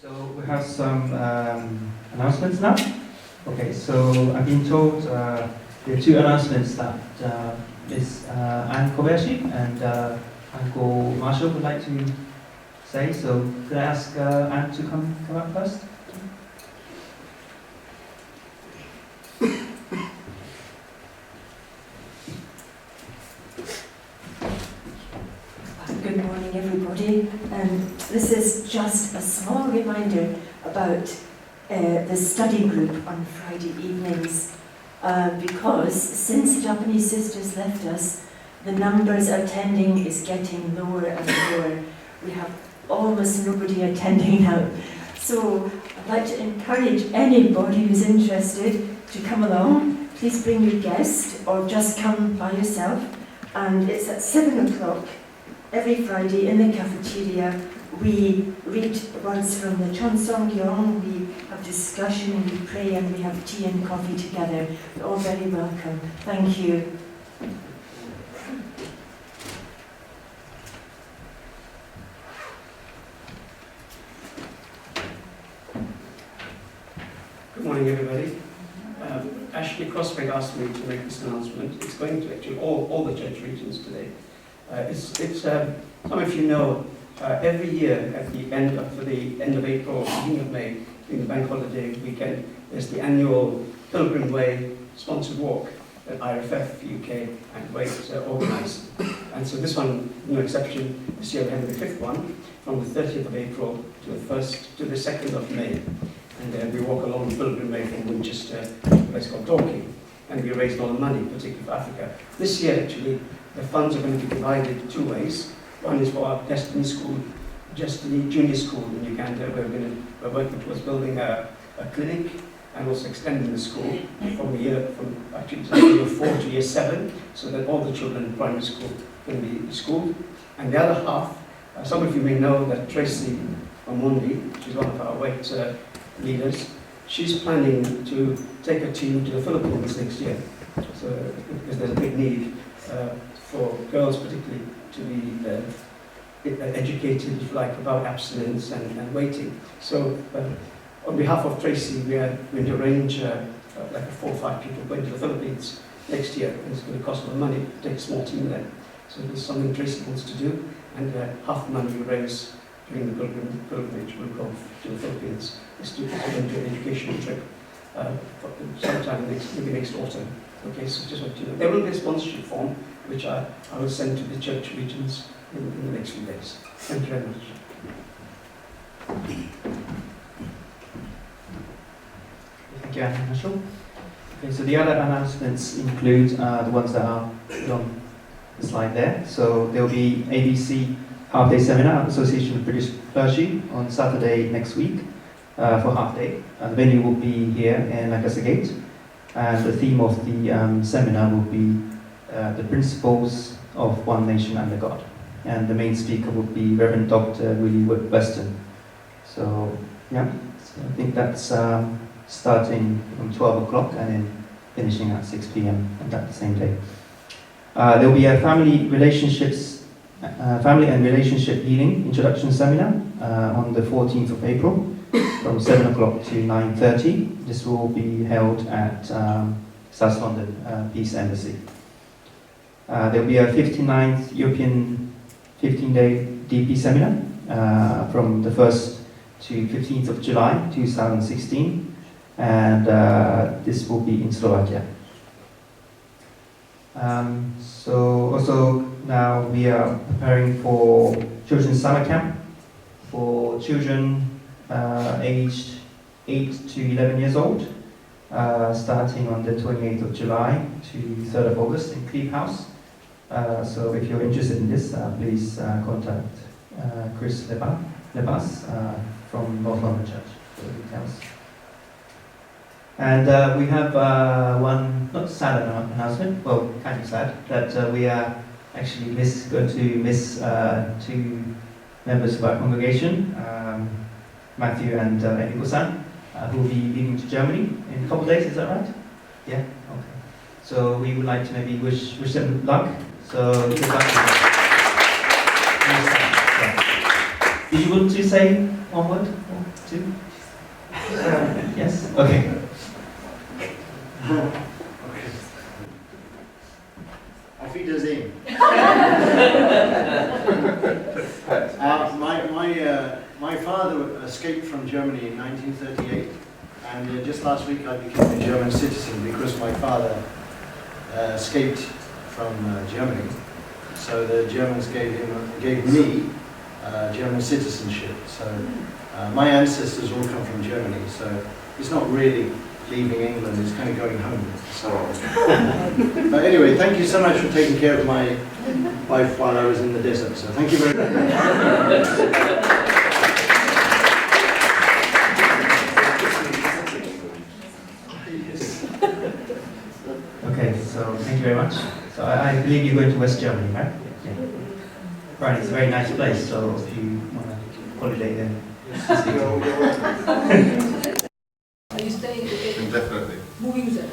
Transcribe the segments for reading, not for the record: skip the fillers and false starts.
So we have some announcements now. Okay, so I've been told there are two announcements that Ms. Anne Kobayashi and Uncle Marshall would like to say. So could I ask Anne to come up first? Good morning, everybody. This is just a small reminder about the study group on Friday evenings, because since the Japanese sisters left us, the numbers attending is getting lower and lower. We have almost nobody attending now. So I'd like to encourage anybody who's interested to come along. Please bring your guest or just come by yourself. And it's at 7 o'clock. Every Friday in the cafeteria, we read words from the Chonsong-gyong, we have discussion, we pray, and we have tea and coffee together. You're all very welcome. Thank you. Good morning, everybody. Ashley Crossweg asked me to make this announcement. It's going to actually all the church regions today. Some of you know, every year at the end of April, beginning of May, during the bank holiday weekend, there's the annual Pilgrim Way sponsored walk that IRFF UK and Wales organise. And so this one, no exception. This year we're having the fifth one, from the 30th of April to the 2nd of May. And we walk along the Pilgrim Way from Winchester to a place called Dorking, and we raise a lot of money, particularly for Africa. This year, actually, the funds are going to be divided two ways. One is for our Destiny Junior School in Uganda, where we're working towards building a clinic and also extending the school from year 4 to year 7, so that all the children in primary school can be schooled. And the other half, some of you may know that Tracy Omondi, she's one of our weight leaders, she's planning to take a team to the Philippines next year. So, because there's a big need for girls particularly to be educated, if you like, about abstinence and waiting. So on behalf of Tracy, we're going to arrange like 4 or 5 people going to the Philippines next year. And it's going to cost a lot of money to take a small team there. So there's something Tracy wants to do, and half the money we raise during the pilgrimage will go to the Philippines. The students are going to do an educational trip sometime maybe next autumn. Okay, so just want to know. There will be a sponsorship form, which I will send to the church regions in the next few days. Thank you very much. Thank you, Anne Marshall. Okay, so the other announcements include the ones that are on the slide there. So there will be ABC half-day seminar at Association of British Clergy on Saturday next week for half-day. The venue will be here in Lancaster Gate. And the theme of the seminar will be the principles of one nation under God. And the main speaker will be Reverend Dr. Willie Wood Weston. So, yeah, so I think that's starting from 12 o'clock and then finishing at 6 p.m. on that same day. There will be a family and relationship healing introduction seminar on the 14th of April. From 7 o'clock to 9:30. This will be held at South London Peace Embassy. There will be a 59th European 15-day DP seminar from the 1st to 15th of July 2016, and this will be in Slovakia. So also now we are preparing for children's summer camp for children aged 8 to 11 years old, starting on the 28th of July to 3rd of August in Cleve House. So if you're interested in this, please contact Chris Lebas from North London Church for the details. And we have one, not sad announcement, well, kind of sad, that we are actually going to miss 2 members of our congregation, Matthew and Eniko-san, who will be leaving to Germany in a couple of days, is that right? Yeah? Okay. So we would like to maybe wish them luck. So good luck. Do you want to say one word or two? Yes? Okay. Auf Wiedersehen. My father escaped from Germany in 1938, and just last week I became a German citizen because my father escaped from Germany. So the Germans gave me German citizenship. So my ancestors all come from Germany. So it's not really leaving England; it's kind of going home. So, but anyway, thank you so much for taking care of my wife while I was in the desert. So thank you very much. Okay, so thank you very much. So I believe you're going to West Germany, right? Yeah. Right, it's a very nice place, so if you want to holiday then. Are you staying in? Definitely. Moving there?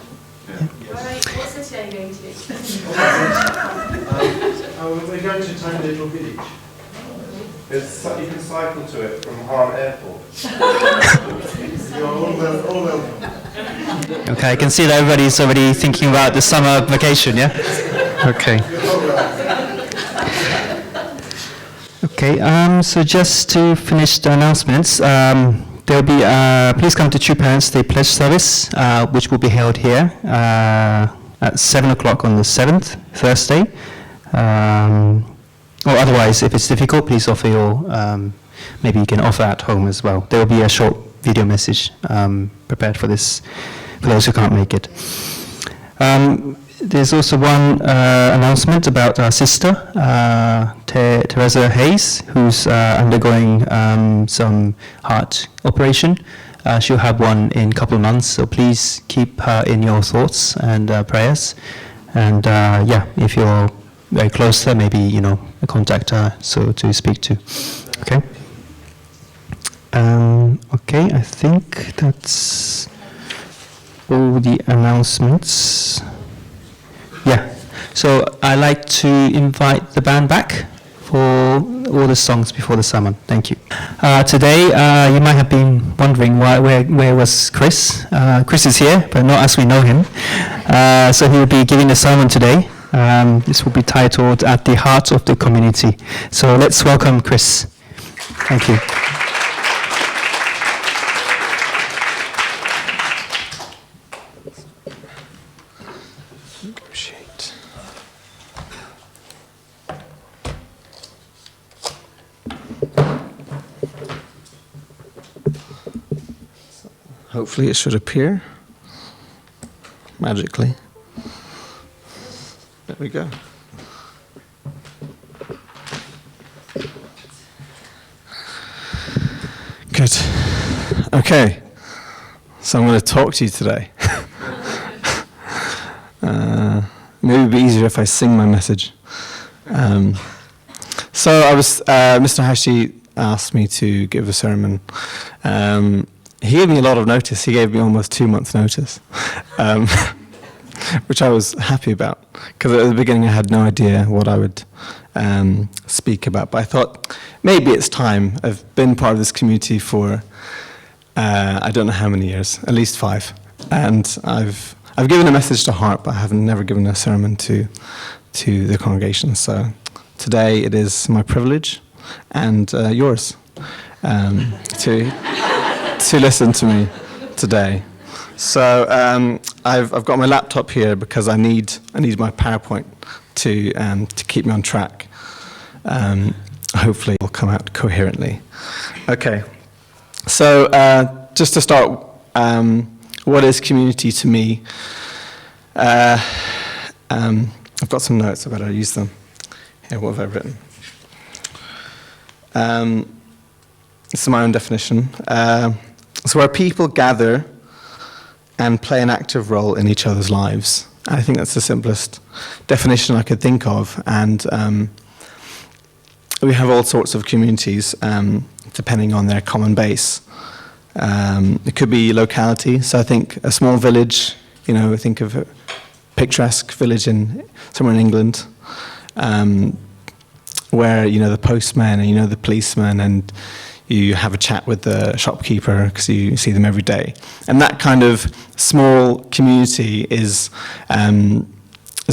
Yeah. Alright, what city are you going to? We're going to a tiny little village. You can cycle to it from Hart Airport. You're all welcome. Okay, I can see that everybody's already thinking about the summer vacation, yeah? Okay. Okay, so just to finish the announcements, there'll be, please come to True Parents Day Pledge Service, which will be held here at 7 o'clock on the 7th, Thursday. Or otherwise, if it's difficult, please offer your, maybe you can offer at home as well. There will be a short video message prepared for this, for those who can't make it. There's also one announcement about our sister, Teresa Hayes, who's undergoing some heart operation. She'll have one in a couple of months, so please keep her in your thoughts and prayers. And yeah, if you're very close to her, maybe, you know, contact her so to speak to. Okay. Okay, I think that's all the announcements. Yeah, so I'd like to invite the band back for all the songs before the sermon. Thank you. Today, you might have been wondering where was Chris. Chris is here, but not as we know him. So he will be giving the sermon today. This will be titled At the Heart of the Community. So let's welcome Chris. Thank you. Negotiate. Hopefully it should appear magically. There we go. Good. Okay. So I'm going to talk to you today. Maybe it'd be easier if I sing my message. So I was, Mr. Hashi asked me to give a sermon. He gave me a lot of notice. He gave me almost 2 months' notice, which I was happy about, because at the beginning I had no idea what I would speak about. But I thought maybe it's time. I've been part of this community for I don't know how many years, at least 5, and I've given a message to Heart, but I have never given a sermon to the congregation. So today it is my privilege and yours to listen to me today. So I've got my laptop here because I need my PowerPoint to keep me on track. Hopefully it will come out coherently. Okay. So just to start, what is community to me? I've got some notes. I better use them. Here, what have I written? This is my own definition. It's where people gather and play an active role in each other's lives. I think that's the simplest definition I could think of. And we have all sorts of communities, depending on their common base. It could be locality. So I think a small village, think of a picturesque village somewhere in England. where you know the postman and you know the policeman, and you have a chat with the shopkeeper because you see them every day. And that kind of small community is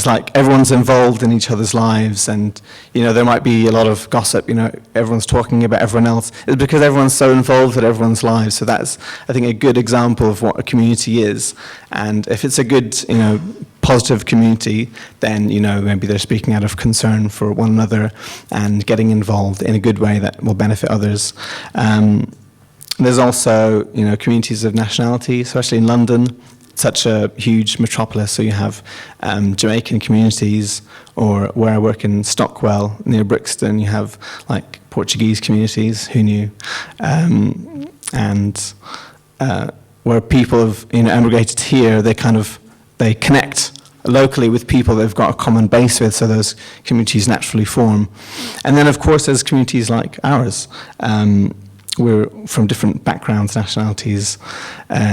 like everyone's involved in each other's lives, and you know there might be a lot of gossip, you know, everyone's talking about everyone else. It's because everyone's so involved in everyone's lives. So that's, I think, a good example of what a community is. And if it's a good, you know, positive community, then you know maybe they're speaking out of concern for one another and getting involved in a good way that will benefit others. There's also, you know, communities of nationality, especially in London, such a huge metropolis. So you have Jamaican communities, or where I work in Stockwell near Brixton, you have like Portuguese communities. Who knew? And where people have, you know, emigrated here, they connect locally with people they've got a common base with, so those communities naturally form. And then of course there's communities like ours. We're from different backgrounds, nationalities,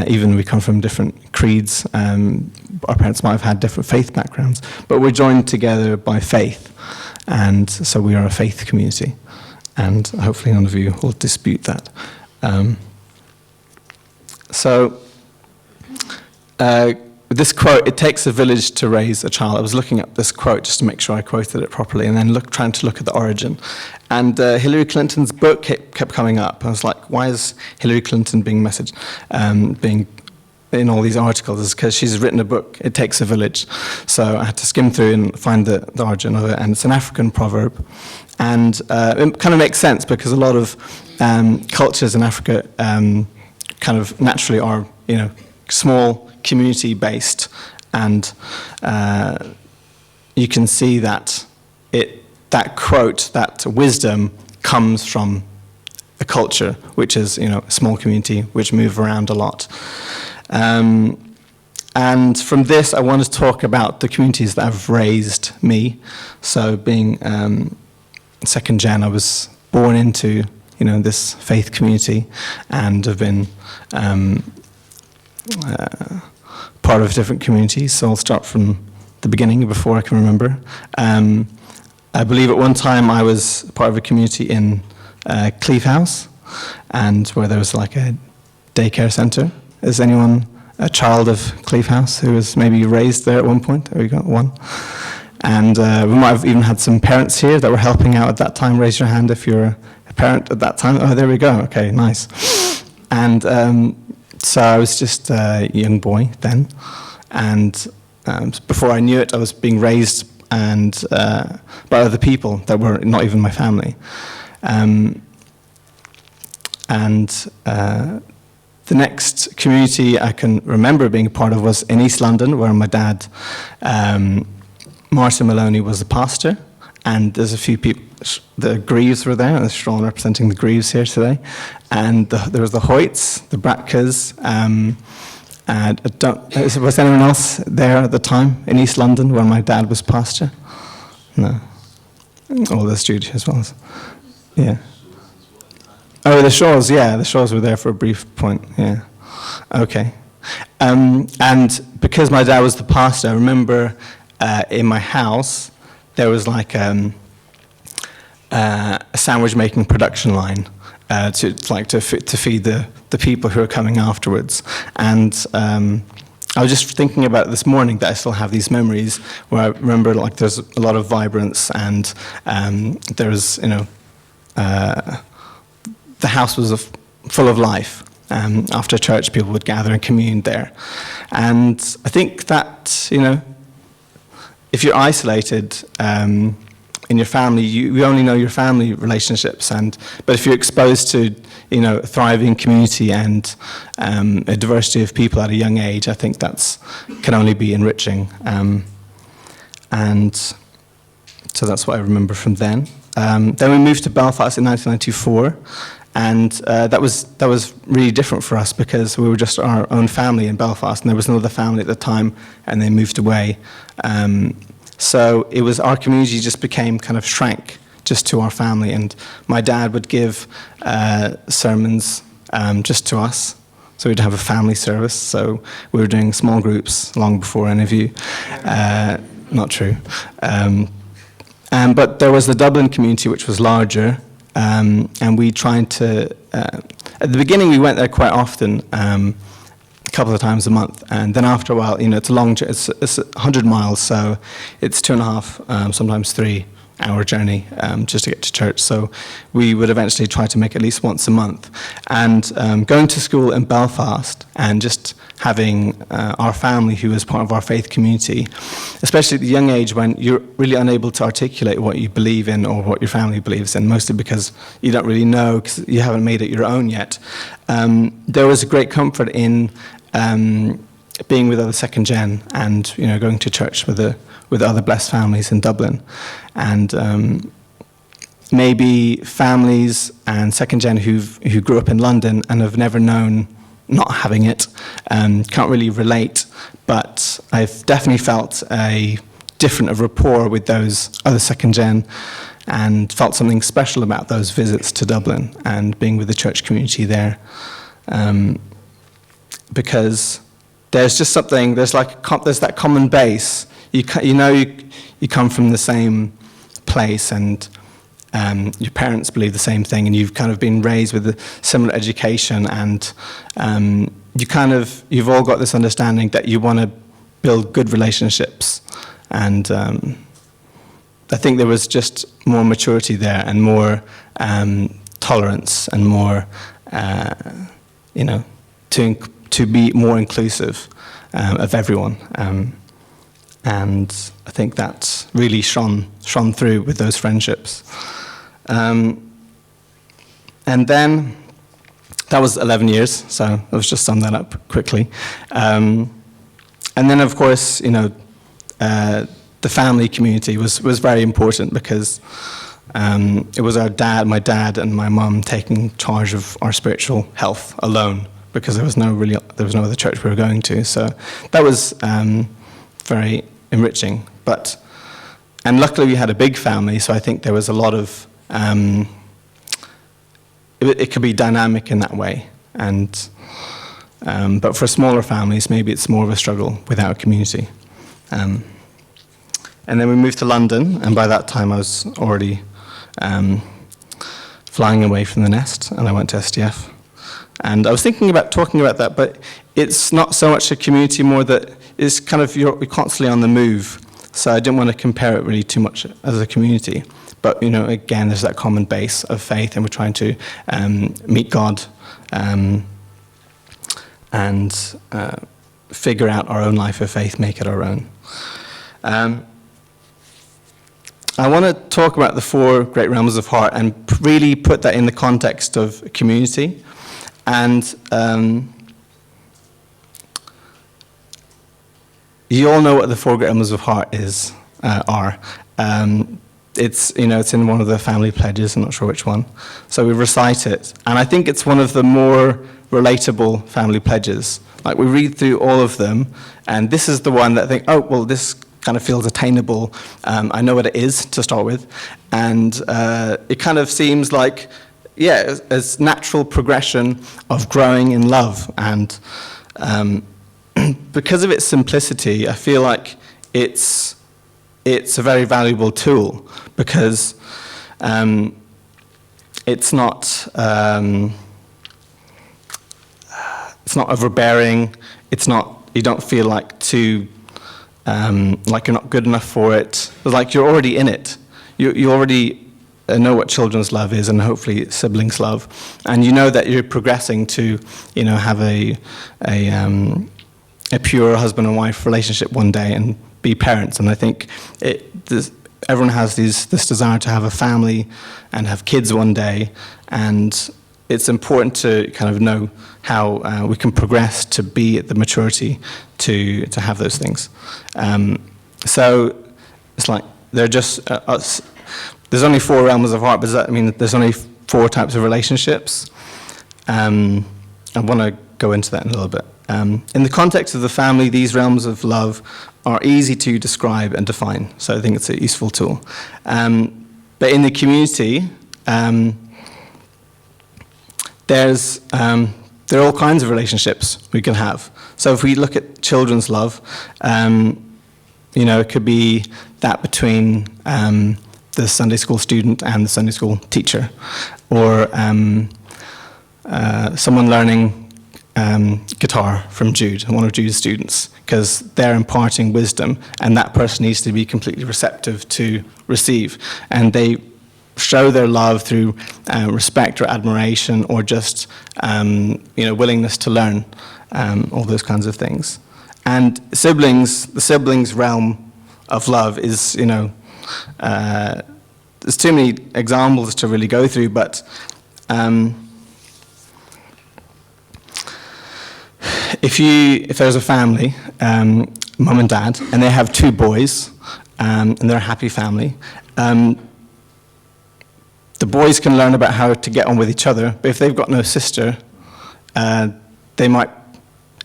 even we come from different creeds. Our parents might have had different faith backgrounds, but we're joined together by faith, and so we are a faith community, and hopefully none of you will dispute that. This quote, "It takes a village to raise a child." I was looking up this quote just to make sure I quoted it properly, and then trying to look at the origin. And Hillary Clinton's book kept coming up. I was like, why is Hillary Clinton being messaged, being in all these articles? It's because she's written a book, "It Takes a Village." So I had to skim through and find the origin of it, and it's an African proverb. And it kind of makes sense because a lot of cultures in Africa kind of naturally are, you know, small, community-based, and you can see that that quote, that wisdom, comes from a culture which is, you know, a small community which move around a lot. And from this, I want to talk about the communities that have raised me. So, being second gen, I was born into, you know, this faith community, and have been part of different communities. So I'll start from the beginning, before I can remember. I believe at one time I was part of a community in Cleeve House, and where there was like a daycare centre. Is anyone a child of Cleeve House who was maybe raised there at one point? There we go, one. And we might have even had some parents here that were helping out at that time. Raise your hand if you're a parent at that time. Oh, there we go. Okay, nice. And so I was just a young boy then, and before I knew it, I was being raised by other people that were not even my family. The next community I can remember being a part of was in East London, where my dad, Martin Maloney, was the pastor. And there's a few people, the Greaves were there, and there's Sean representing the Greaves here today. And there was the Hoyts, the Bratkas, was anyone else there at the time in East London where my dad was pastor? No. Oh, the studio as well. Yeah. Oh, the Shaws, yeah, the Shaws were there for a brief point, yeah. Okay. And because my dad was the pastor, I remember in my house, there was like a sandwich making production line to feed the people who are coming afterwards. And I was just thinking about it this morning, that I still have these memories where I remember like there's a lot of vibrance, and there was, you know, the house was full of life. After church, people would gather and commune there. And I think that, you know, if you're isolated in your family, you only know your family relationships. But if you're exposed to, you know, a thriving community and a diversity of people at a young age, I think can only be enriching. And so that's what I remember from then. Then we moved to Belfast in 1994. And that was really different for us, because we were just our own family in Belfast, and there was another family at the time, and they moved away. So it was, our community just became kind of shrank just to our family, and my dad would give sermons just to us. So we'd have a family service. So we were doing small groups long before any of you. Not true. But there was the Dublin community, which was larger, and we tried to, at the beginning we went there quite often, a couple of times a month, and then after a while, it's a long, it's 100 miles, so it's 2.5, sometimes 3 hour journey just to get to church. So we would eventually try to make at least once a month. And going to school in Belfast and just having our family who is part of our faith community, especially at the young age when you're really unable to articulate what you believe in or what your family believes in, mostly because you don't really know because you haven't made it your own yet. There was a great comfort in being with other second gen and going to church with other blessed families in Dublin. And maybe families and second gen who grew up in London and have never known not having it can't really relate, but I've definitely felt a different rapport with those other second gen and felt something special about those visits to Dublin and being with the church community there, because there's just something, there's that common base. You come from the same place, and your parents believe the same thing, and you've kind of been raised with a similar education, and you've all got this understanding that you want to build good relationships, and I think there was just more maturity there and more tolerance and more, to be more inclusive of everyone. And I think that really shone through with those friendships. And then, that was 11 years, so let's just sum that up quickly. And then, of course, the family community was very important because it was my dad and my mum taking charge of our spiritual health alone, because there was no other church we were going to. So that was very enriching. And luckily we had a big family, so I think there was a lot of, it could be dynamic in that way. And but for smaller families, maybe it's more of a struggle without a community. And then we moved to London, and by that time I was already flying away from the nest, and I went to SDF. And I was thinking about talking about that, but it's not so much a community, more that it's kind of you're constantly on the move. So I didn't want to compare it really too much as a community. But again, there's that common base of faith, and we're trying to meet God and figure out our own life of faith, make it our own. I want to talk about the 4 great realms of heart and really put that in the context of community. And you all know what the 4 great realms of heart are. It's in one of the family pledges. I'm not sure which one. So we recite it, and I think it's one of the more relatable family pledges. Like, we read through all of them, and this is the one that I think, oh well, this kind of feels attainable. I know what it is to start with, and it kind of seems like, yeah, as natural progression of growing in love. And because of its simplicity, I feel like it's a very valuable tool, because it's not overbearing. You don't feel like like you're not good enough for it. It's like you're already in it. You already know what children's love is, and hopefully siblings' love, and you know that you're progressing to, have a pure husband and wife relationship one day and be parents. And I think everyone has this desire to have a family and have kids one day, and it's important to kind of know how we can progress to be at the maturity to have those things. So it's like they're just there's only 4 realms of heart, but does that mean there's only 4 types of relationships? I want to go into that in a little bit. In the context of the family, these realms of love are easy to describe and define, so I think it's a useful tool. But in the community, there are all kinds of relationships we can have. So if we look at children's love, it could be that between the Sunday school student and the Sunday school teacher, or someone learning guitar from Jude, one of Jude's students, because they're imparting wisdom, and that person needs to be completely receptive to receive. And they show their love through respect or admiration, or just willingness to learn, all those kinds of things. And the siblings' realm of love is, there's too many examples to really go through, but if there's a family, mum and dad, and they have 2 boys, and they're a happy family, the boys can learn about how to get on with each other, but if they've got no sister, they might,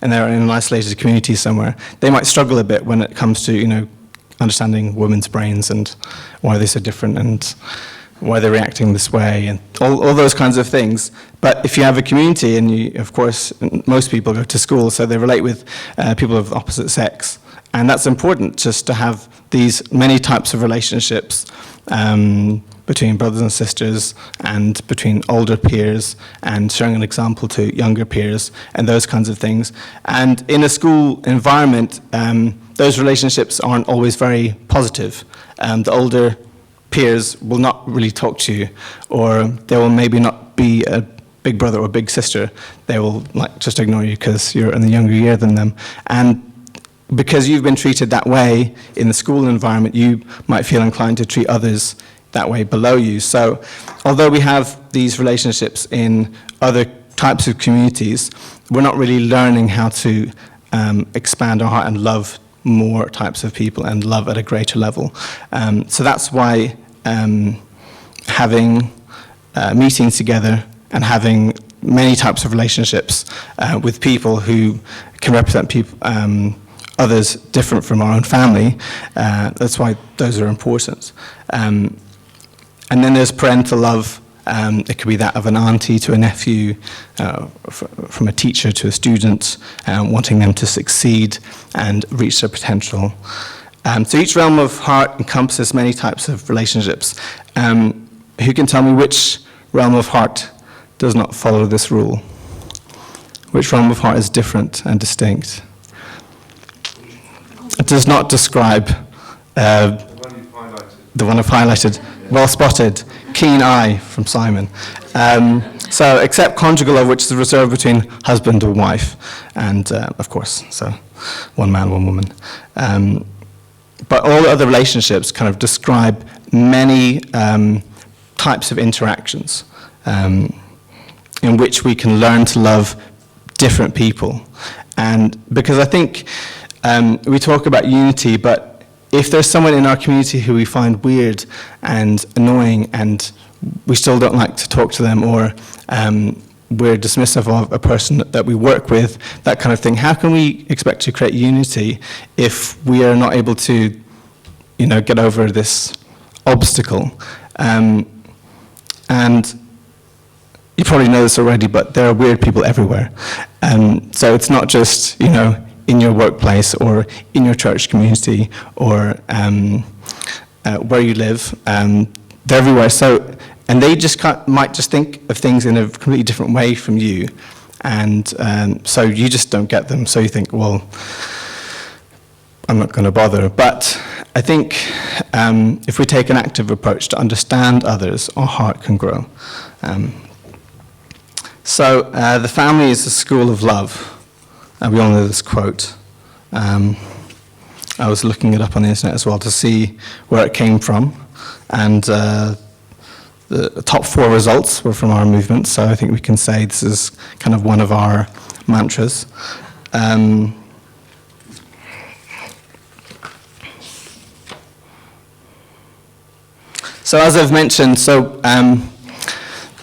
and they're in an isolated community somewhere, they might struggle a bit when it comes to, understanding women's brains and why they're so different and why they're reacting this way and all those kinds of things. But if you have a community, and of course, most people go to school, so they relate with people of the opposite sex. And that's important, just to have these many types of relationships between brothers and sisters, and between older peers, and showing an example to younger peers, and those kinds of things. And in a school environment, those relationships aren't always very positive. The older peers will not really talk to you, or they will maybe not be a big brother or big sister. They will just ignore you because you're in the younger year than them. And because you've been treated that way in the school environment, you might feel inclined to treat others that way below you. So although we have these relationships in other types of communities, we're not really learning how to expand our heart and love more types of people and love at a greater level. So that's why having meetings together and having many types of relationships with people who can represent people, others different from our own family, that's why those are important. And then there's parental love. It could be that of an auntie to a nephew, from a teacher to a student, wanting them to succeed and reach their potential. So each realm of heart encompasses many types of relationships. Who can tell me which realm of heart does not follow this rule? Which realm of heart is different and distinct? It does not describe The one you've highlighted. the one I've highlighted. Well spotted. Keen eye from Simon. So except conjugal love, which is reserved between husband and wife, and of course, so one man, one woman. But all the other relationships kind of describe many types of interactions in which we can learn to love different people. And because I think we talk about unity, but if there's someone in our community who we find weird and annoying and we still don't like to talk to them, or we're dismissive of a person that we work with, that kind of thing, how can we expect to create unity if we are not able to, get over this obstacle? And you probably know this already, but there are weird people everywhere. So it's not just, in your workplace or in your church community or where you live. They're everywhere. So, and they just might just think of things in a completely different way from you. And so you just don't get them. So you think, well, I'm not going to bother. But I think if we take an active approach to understand others, our heart can grow. So the family is the school of love. We all know this quote. I was looking it up on the internet as well to see where it came from. And the top 4 results were from our movement, so I think we can say this is kind of one of our mantras. So as I've mentioned, the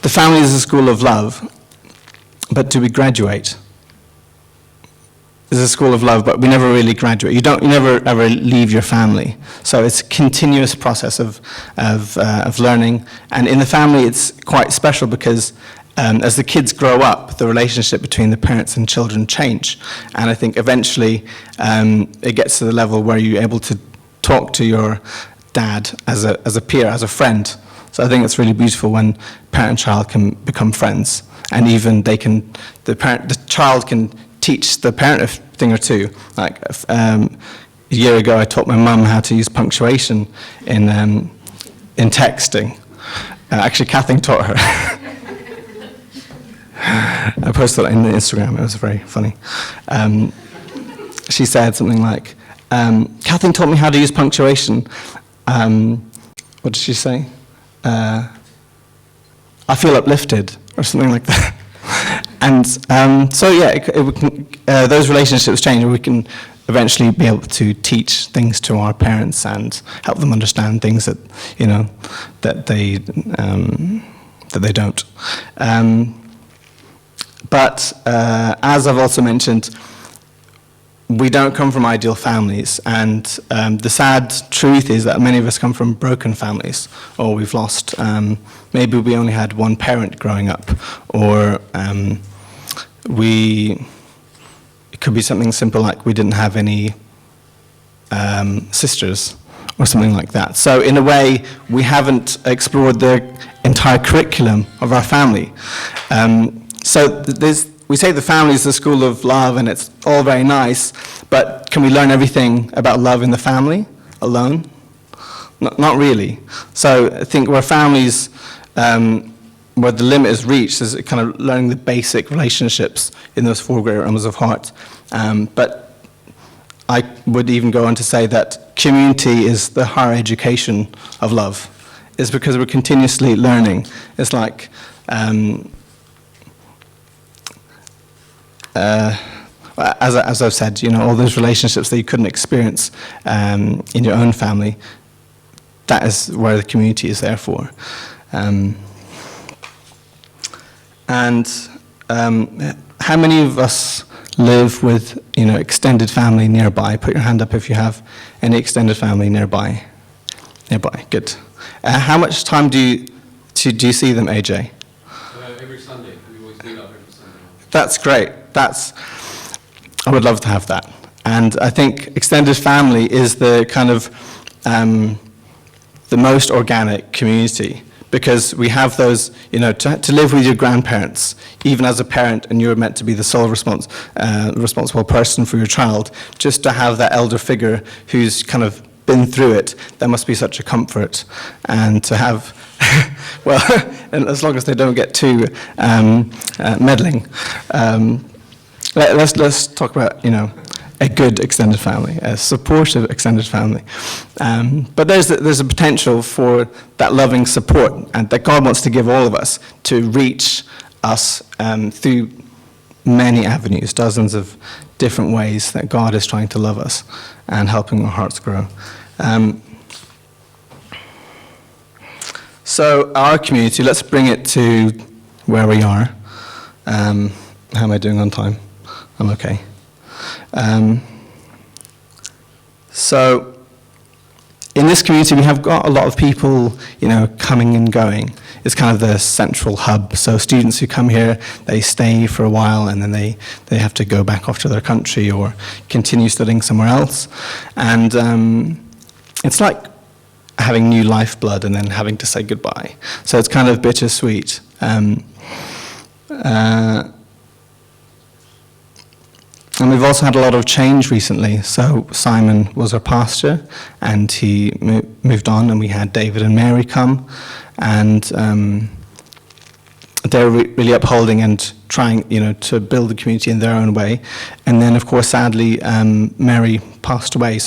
family is a school of love, but do we graduate? It's a school of love, but we never really graduate. You never ever leave your family. So it's a continuous process of learning. And in the family, it's quite special because as the kids grow up, the relationship between the parents and children change. And I think eventually it gets to the level where you're able to talk to your dad as a peer, as a friend. So I think it's really beautiful when parent and child can become friends, and even the child can teach the parent a thing or two. Like a year ago, I taught my mum how to use punctuation in texting. Actually, Kathleen taught her. I posted it in the Instagram. It was very funny. She said something like, Kathleen taught me how to use punctuation. What did she say? I feel uplifted, or something like that. And so, yeah, those relationships change, and we can eventually be able to teach things to our parents and help them understand things that, you know, that they don't. But as I've also mentioned, we don't come from ideal families, and the sad truth is that many of us come from broken families, or we've lost, maybe we only had one parent growing up, or it could be something simple like we didn't have any sisters, or something like that. So in a way, we haven't explored the entire curriculum of our family. We say the family is the school of love, and it's all very nice, but can we learn everything about love in the family alone? Not really. So I think where families, where the limit is reached, is kind of learning the basic relationships in those 4 great realms of heart. But I would even go on to say that community is the higher education of love. It's because we're continuously learning. It's like, as I've said, you know, all those relationships that you couldn't experience in your own family, that is where the community is there for. How many of us live with, you know, extended family nearby? Put your hand up if you have any extended family nearby. Nearby, good. How much time do you see them, AJ? Every Sunday. We always meet up every Sunday. That's great. I would love to have that. And I think extended family is the kind of the most organic community, because we have those, you know, to live with your grandparents, even as a parent, and you're meant to be the sole responsible person for your child, just to have that elder figure who's kind of been through it, that must be such a comfort. And to have, well, and as long as they don't get too meddling. Let's talk about, you know, a good extended family, a supportive extended family. But there's a potential for that loving support, and that God wants to give all of us to reach us through many avenues, dozens of different ways that God is trying to love us and helping our hearts grow. So our community, let's bring it to where we are. How am I doing on time? I'm okay. So in this community, we have got a lot of people, you know, coming and going. It's kind of the central hub. So students who come here, they stay for a while, and then they have to go back off to their country or continue studying somewhere else. And it's like having new lifeblood and then having to say goodbye. So it's kind of bittersweet. And we've also had a lot of change recently. So Simon was our pastor, and he moved on, and we had David and Mary come, and they were really upholding and trying, you know, to build the community in their own way. And then, of course, sadly, Mary passed away,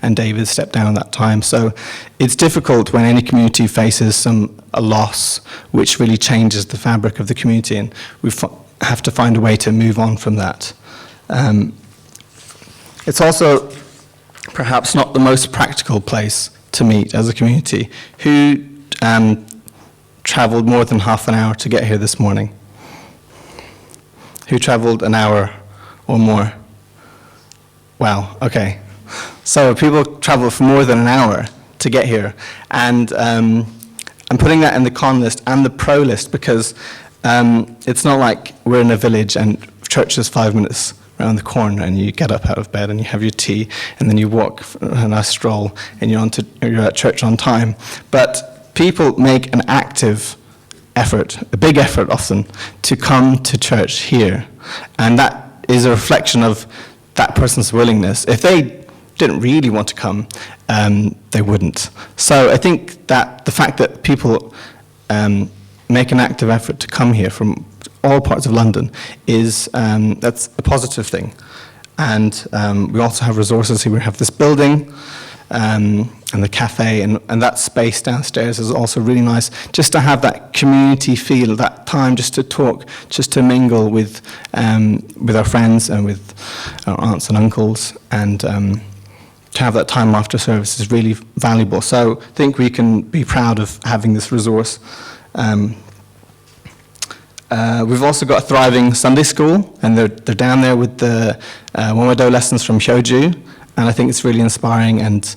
and David stepped down at that time. So it's difficult when any community faces a loss, which really changes the fabric of the community, and we have to find a way to move on from that. It's also perhaps not the most practical place to meet as a community. Who traveled more than half an hour to get here this morning? Who traveled an hour or more? Wow, okay. So people travel for more than an hour to get here. And I'm putting that in the con list and the pro list, because it's not like we're in a village and church is 5 minutes around the corner, and you get up out of bed and you have your tea, and then you walk for a nice stroll, and you're at church on time. But people make an active effort, a big effort often, to come to church here, and that is a reflection of that person's willingness. If they didn't really want to come, they wouldn't. So I think that the fact that people make an active effort to come here from all parts of London is that's a positive thing. And we also have resources here. We have this building and the cafe, and that space downstairs is also really nice, just to have that community feel, that time just to talk, just to mingle with our friends and with our aunts and uncles, and to have that time after service is really valuable. So I think we can be proud of having this resource. We've also got a thriving Sunday school, and they're down there with the Wamado lessons from Hyoju, and I think it's really inspiring. And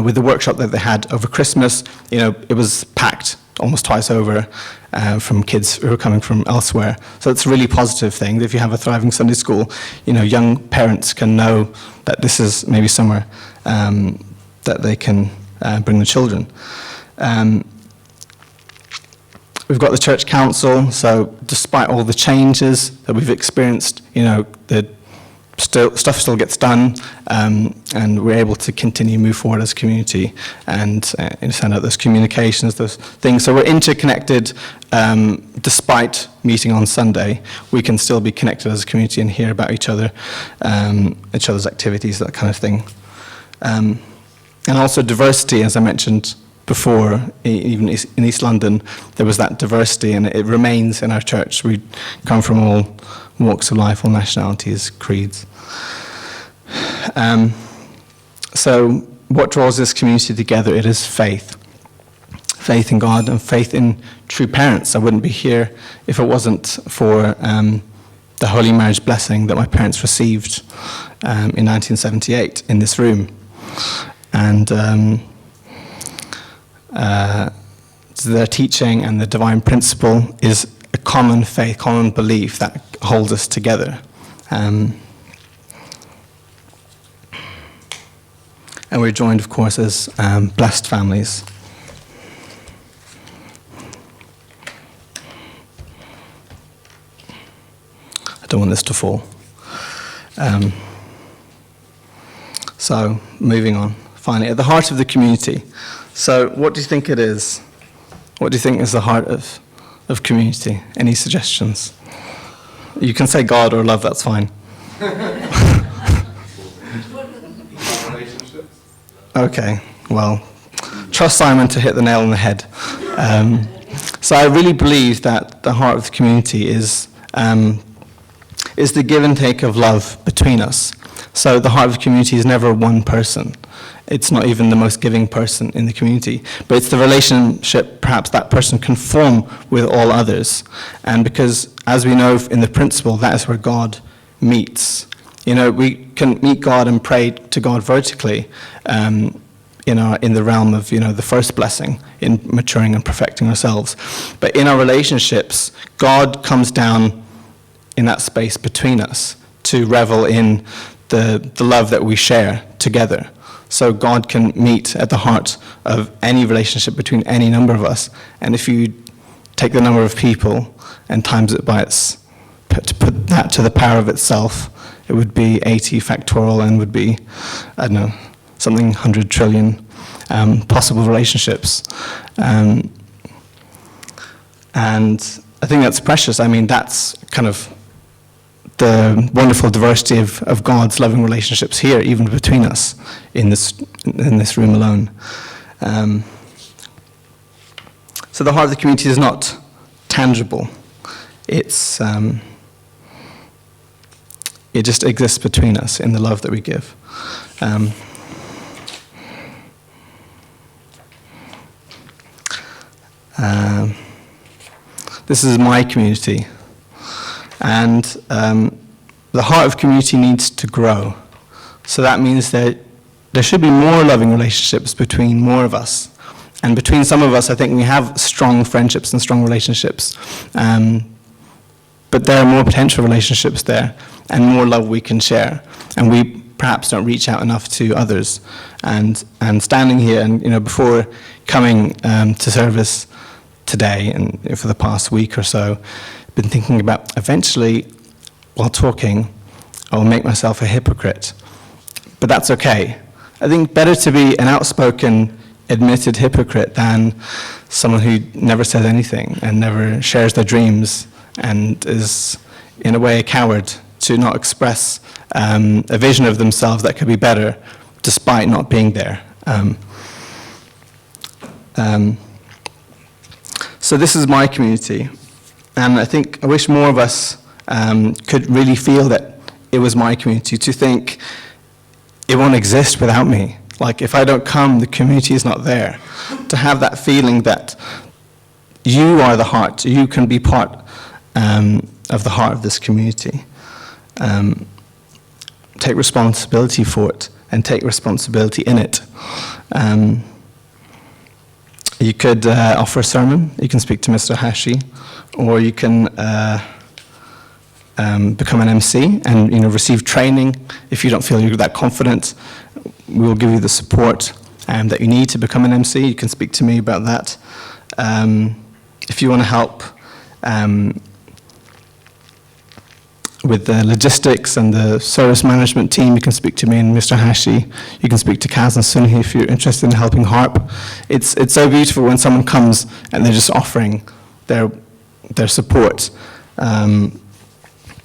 with the workshop that they had over Christmas, it was packed almost twice over from kids who are coming from elsewhere. So it's a really positive thing. If you have a thriving Sunday school, young parents can know that this is maybe somewhere that they can bring the children. We've got the church council, so despite all the changes that we've experienced, stuff still gets done, and we're able to continue move forward as a community and send out those communications, those things. So we're interconnected. Despite meeting on Sunday, we can still be connected as a community and hear about each other, each other's activities, that kind of thing. And also diversity, as I mentioned before, even in East London, there was that diversity, and it remains in our church. We come from all walks of life, all nationalities, creeds. So what draws this community together? It is faith. Faith in God and faith in true parents. I wouldn't be here if it wasn't for the holy marriage blessing that my parents received in 1978 in this room. And their teaching and the divine principle is a common faith, common belief that holds us together. And we're joined, of course, as blessed families. I don't want this to fall. So, moving on. Finally, at the heart of the community. So, what do you think it is? What do you think is the heart of community? Any suggestions? You can say God or love, that's fine. Relationships? Okay, well, trust Simon to hit the nail on the head. So I really believe that the heart of the community is the give and take of love between us. So the heart of the community is never one person. It's not even the most giving person in the community, but it's the relationship perhaps that person can form with all others. And because, as we know in the principle, that is where God meets. We can meet God and pray to God vertically in the realm of, the first blessing, in maturing and perfecting ourselves. But in our relationships, God comes down in that space between us to revel in the love that we share together. So God can meet at the heart of any relationship between any number of us. And if you take the number of people and times it by to put that to the power of itself, it would be 80 factorial and would be, I don't know, something 100 trillion possible relationships. And I think that's precious. I mean, that's kind of the wonderful diversity of God's loving relationships here, even between us in this room alone. So the heart of the community is not tangible. It's it just exists between us in the love that we give. This is my community. And the heart of community needs to grow. So that means that there should be more loving relationships between more of us. And between some of us, I think we have strong friendships and strong relationships. But there are more potential relationships there. and more love we can share. And we perhaps don't reach out enough to others. And standing here, and before coming to service today and for the past week or so, I've been thinking about eventually, while talking, I will make myself a hypocrite. But that's okay. I think better to be an outspoken, admitted hypocrite than someone who never says anything and never shares their dreams and is, in a way, a coward to not express a vision of themselves that could be better despite not being there. So this is my community, and I wish more of us could really feel that it was my community, to think it won't exist without me. Like, if I don't come, the community is not there. To have that feeling that you are the heart, you can be part of the heart of this community. Take responsibility for it and take responsibility in it. You could offer a sermon, you can speak to Mr. Hashi, or you can become an MC and receive training. If you don't feel you're that confident, we will give you the support that you need to become an MC. You can speak to me about that. If you want to help with the logistics and the service management team, you can speak to me and Mr. Hashi. You can speak to Kaz and Sunhi if you're interested in helping HARP. It's so beautiful when someone comes and they're just offering their support.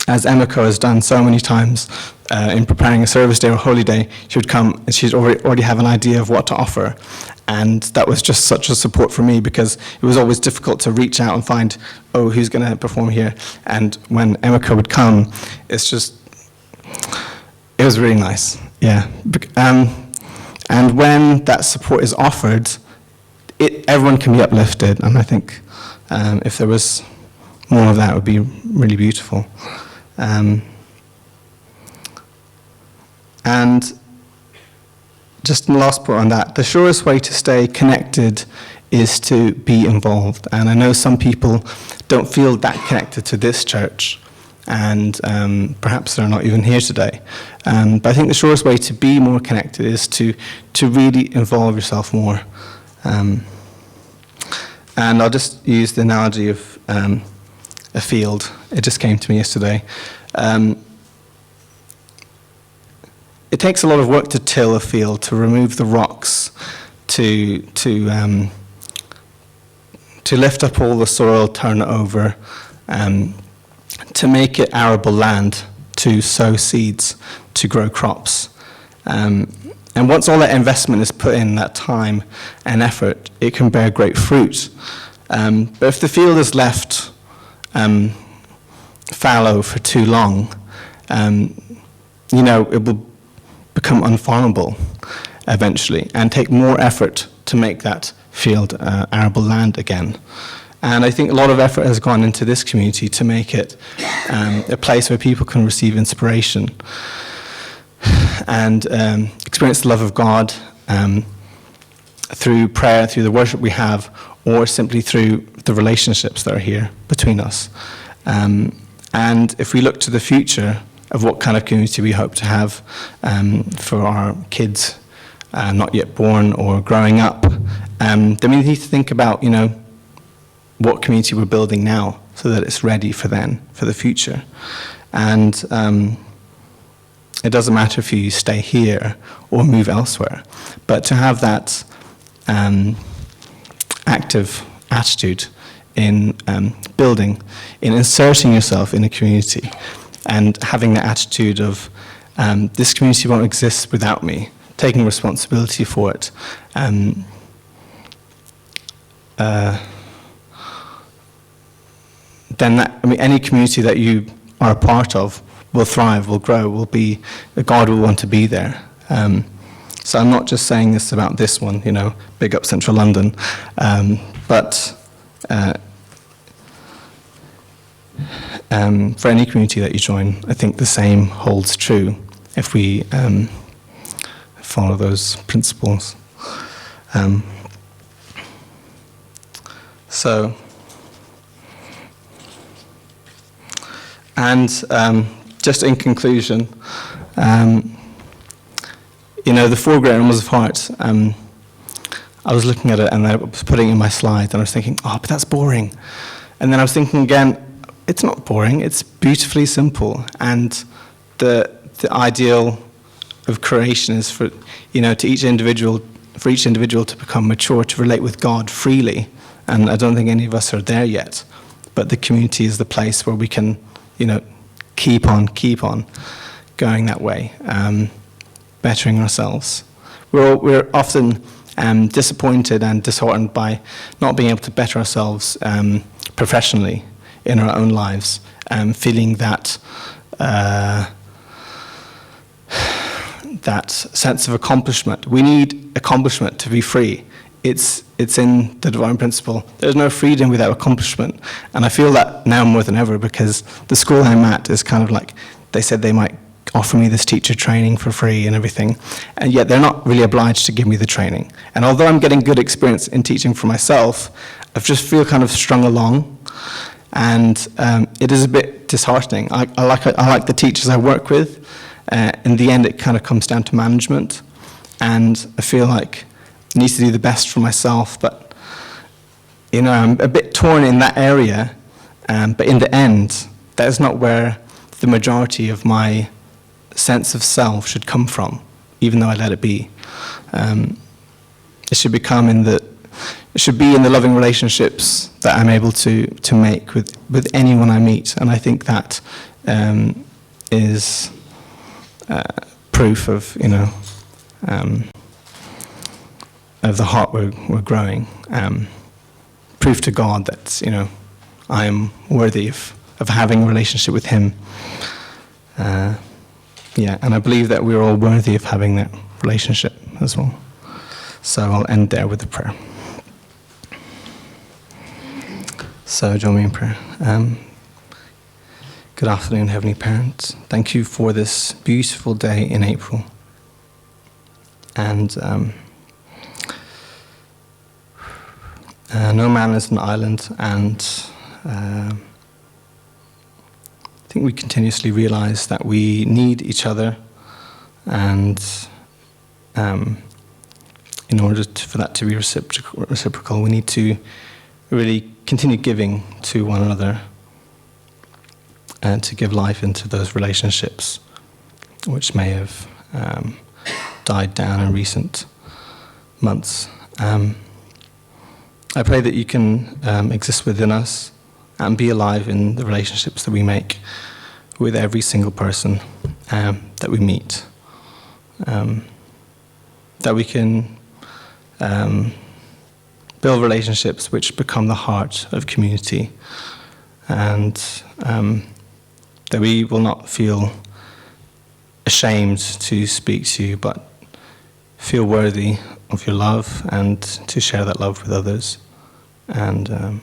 As Emiko has done so many times in preparing a service day or holy day, she would come and she'd already have an idea of what to offer. And that was just such a support for me, because it was always difficult to reach out and find, who's going to perform here? And when Emiko would come, it was really nice, yeah. And when that support is offered, everyone can be uplifted. And I think if there was more of that, it would be really beautiful. And just the last point on that, the surest way to stay connected is to be involved. And I know some people don't feel that connected to this church, and perhaps they're not even here today. But I think the surest way to be more connected is to really involve yourself more. And I'll just use the analogy of a field. It just came to me yesterday. It takes a lot of work to till a field, to remove the rocks, to lift up all the soil, turn it over, to make it arable land, to sow seeds, to grow crops. And once all that investment is put in, that time and effort, it can bear great fruit. But if the field is left fallow for too long, it will become unfarmable eventually and take more effort to make that field arable land again. And I think a lot of effort has gone into this community to make it a place where people can receive inspiration and experience the love of God through prayer, through the worship we have, or simply through the relationships that are here between us. And if we look to the future of what kind of community we hope to have for our kids not yet born or growing up, then we need to think about, what community we're building now so that it's ready for the future. And it doesn't matter if you stay here or move elsewhere, but to have that active attitude in building, in inserting yourself in a community, and having the attitude of this community won't exist without me, taking responsibility for it. Then any community that you are a part of will thrive, will grow, God will want to be there. So I'm not just saying this about this one, big up Central London, but for any community that you join, I think the same holds true if we follow those principles. just in conclusion, the 4 great animals of heart, I was looking at it and I was putting it in my slides and I was thinking, oh, but that's boring. And then I was thinking again, it's not boring, it's beautifully simple. And the ideal of creation is for each individual to become mature, to relate with God freely. And I don't think any of us are there yet. But the community is the place where we can, keep on going that way, bettering ourselves. We're often disappointed and disheartened by not being able to better ourselves professionally in our own lives, feeling that that sense of accomplishment. We need accomplishment to be free. It's in the divine principle. There's no freedom without accomplishment. And I feel that now more than ever, because the school I'm at is kind of like, they said they might offer me this teacher training for free and everything, and yet they're not really obliged to give me the training. And although I'm getting good experience in teaching for myself, I just feel kind of strung along, and it is a bit disheartening. I like the teachers I work with. In the end, it kind of comes down to management, and I feel like I need to do the best for myself, but I'm a bit torn in that area, but in the end, that is not where the majority of my sense of self should come from, even though I let it be. It should be in the loving relationships that I'm able to make with anyone I meet, and I think that is proof of of the heart we're growing. Proof to God that I am worthy of having a relationship with Him. And I believe that we're all worthy of having that relationship as well. So I'll end there with a prayer. So join me in prayer. Good afternoon, Heavenly Parents. Thank you for this beautiful day in April. And no man is an island, and I think we continuously realize that we need each other, and in order for that to be reciprocal, we need to really continue giving to one another and to give life into those relationships which may have died down in recent months. I pray that you can exist within us and be alive in the relationships that we make with every single person that we meet. That we can build relationships which become the heart of community, and that we will not feel ashamed to speak to you, but feel worthy of your love and to share that love with others. And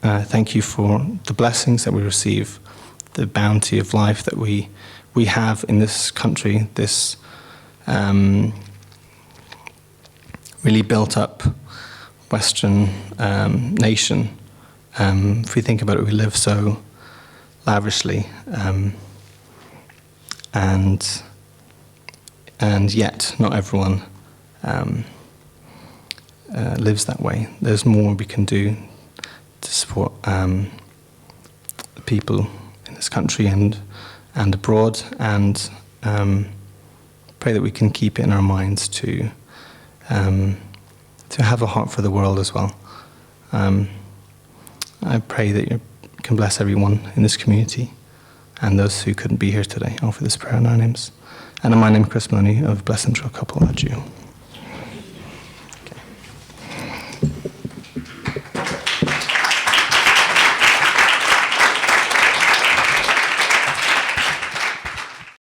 thank you for the blessings that we receive, the bounty of life that we have in this country, this really built up Western nation. If we think about it, we live so lavishly, and yet not everyone lives that way. There's more we can do to support people in this country and abroad, and pray that we can keep it in our minds to have a heart for the world as well. I pray that you can bless everyone in this community and those who couldn't be here today. I offer this prayer in our names. And in my name, Chris Maloney of Blessed Central Couple at you.